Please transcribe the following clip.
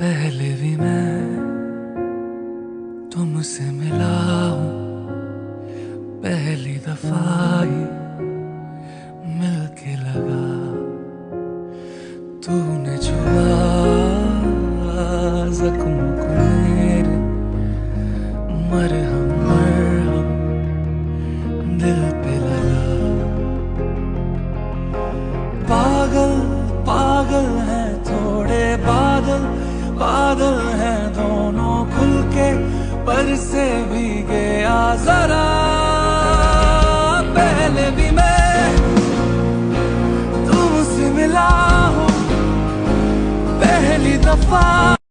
पहले भी मैं तुमसे मिला हूँ, पहली दफा ही मिलके लगा। तूने छुआ जख्म को मेरे, मरहम मरहम दिल पे लगा। पागल पागल हैं थोड़े बादल, बादल हैं दोनों खुल के, पर से भी गया जरा। पहले भी मैं तुमसे मिला हूँ, पहली दफा।